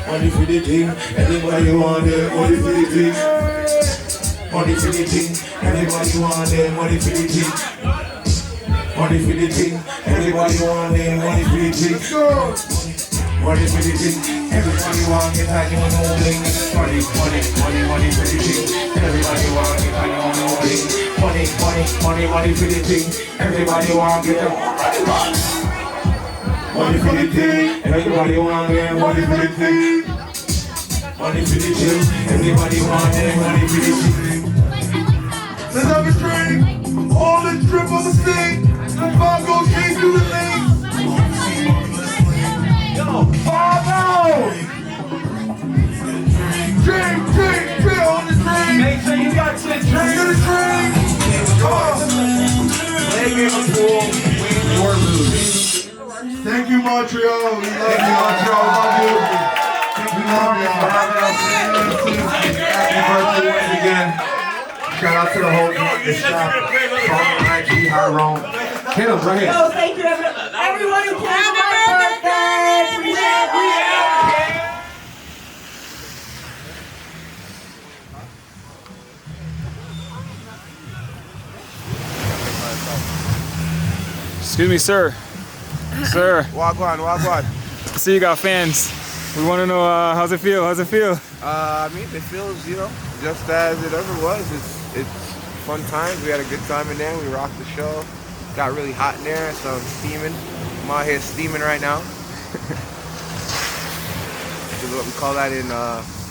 Money for the thing, everybody want it. Money for the thing. Money for the thing, everybody want it. Money for the thing. Money for the thing, everybody want it. Money for the thing. Money for the thing, everybody want it. I don't know thing. Money for the thing, everybody want it. I don't know thing. Money for the thing, everybody want it. Money for the thing, everybody want it. Money for the thing. Money for the thing, everybody want it. Money for the thing. Let's have a drink. All the drip on the thing. The vibe goes straight through the lane. Yo, Father! Drink on the drink. Make sure you got your drink. To the drink. Come on. They gave us war. Win or lose. Thank you, Montreal. We love you, Montreal. Love you. Thank you, Montreal, for having us. Happy birthday once again. Shout out to the whole shop. From NYC, Tyrone. Hit him right here. Oh, thank you, everyone who came to my birthday. Appreciate it. Excuse me, sir. Sir. Walk on. See, you got fans. We want to know how's it feel? I mean, it feels, just as it ever was. It's fun times. We had a good time in there. We rocked the show. Got really hot in there, so I'm steaming. I'm out here steaming right now. This is what we call that in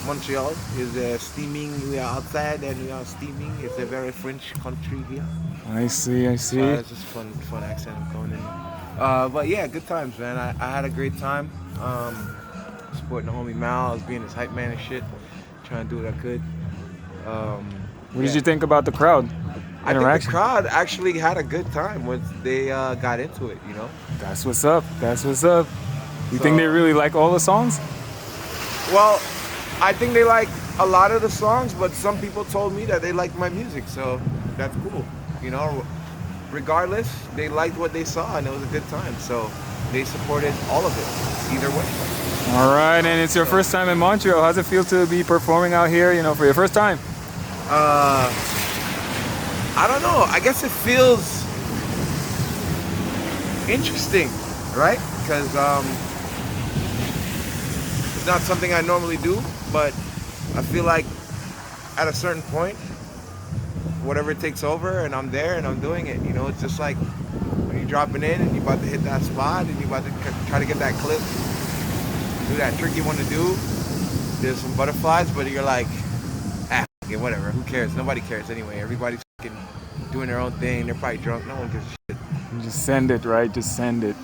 Montreal. Is steaming. We are outside and we are steaming. It's a very French country here. I see. It's just fun accent I'm going in. But yeah, good times, man. I had a great time. Supporting the homie Mal. I was being his hype man and shit. Trying to do what I could. What did you think about the crowd? I think the crowd actually had a good time once they got into it, That's what's up. You think they really like all the songs? Well, I think they like a lot of the songs, but some people told me that they liked my music, so that's cool. Regardless, they liked what they saw and it was a good time, so they supported all of it, either way. All right, and it's your first time in Montreal. How's it feel to be performing out here, for your first time? I don't know. I guess it feels interesting, right? Because it's not something I normally do, but I feel like at a certain point, whatever it takes over, and I'm there and I'm doing it. It's just like when you're dropping in and you're about to hit that spot and you're about to try to get that clip, do that trick you want to do. There's some butterflies, but you're like, whatever, who cares? Nobody cares anyway. Everybody's fucking doing their own thing. They're probably drunk. No one gives a shit. You just send it, right? Just send it.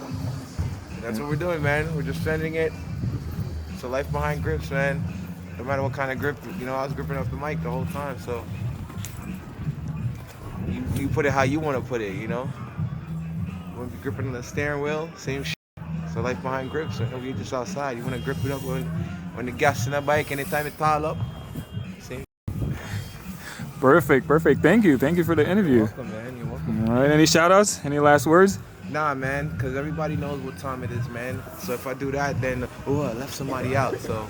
That's what we're doing, man. We're just sending it. It's a life behind grips, man. No matter what kind of grip, I was gripping up the mic the whole time, so you put it how you want to put it, When you're gripping on the steering wheel, same shit. It's a life behind grips. So you're just outside. You want to grip it up when the gas in the bike, anytime it's all up. Same. Perfect. Thank you for the interview. You're welcome, man. You're welcome. All right, any shout outs? Any last words? Nah, man, because everybody knows what time it is, man. So if I do that, then, I left somebody out. So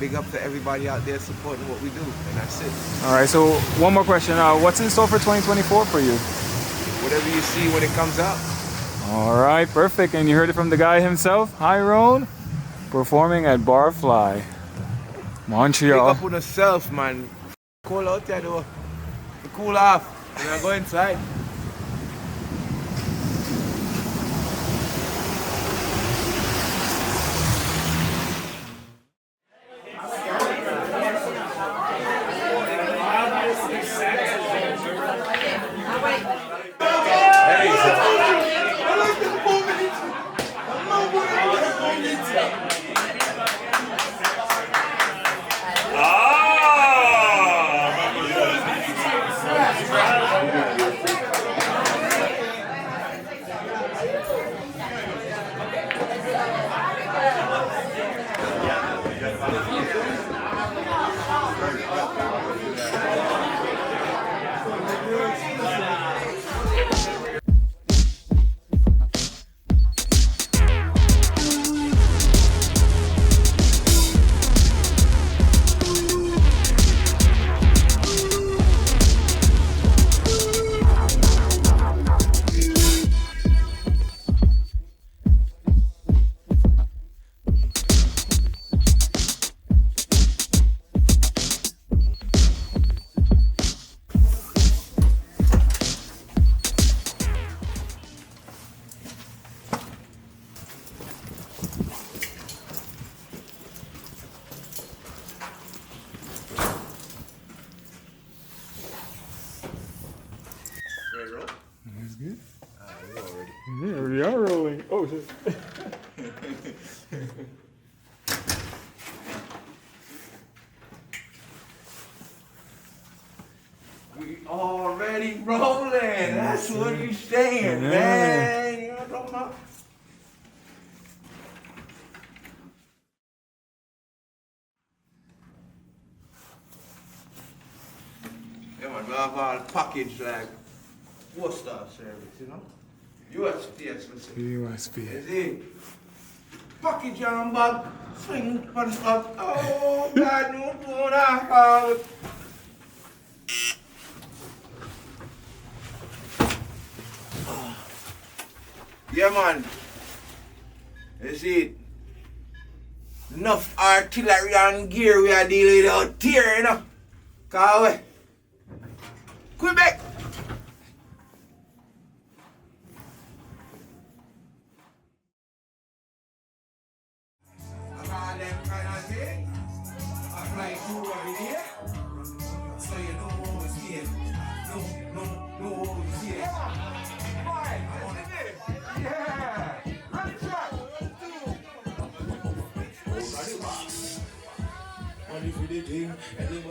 big up to everybody out there supporting what we do, and that's it. All right, so one more question. What's in store for 2024 for you? Whatever you see when it comes out. All right, perfect. And you heard it from the guy himself, Tyrone, performing at Barfly, Montreal. Pick up on yourself, man. Cool out there, though. Cool off. And I go inside. We already rolling. That's what he's saying, Yeah. man. You know what I'm talking about? Yeah, man, we have all package like postal service, you know? USPS, listen. USP. You see? Package on bag, swing for the spot. Oh, God, no, do that forward. Yeah, man. You see, enough artillery and gear we are dealing with out here, you know. Cause Québec. About them kind of thing. Apply to over here. So you know what was here. No, what was here. Yeah. Run the track. Money for the thing, everybody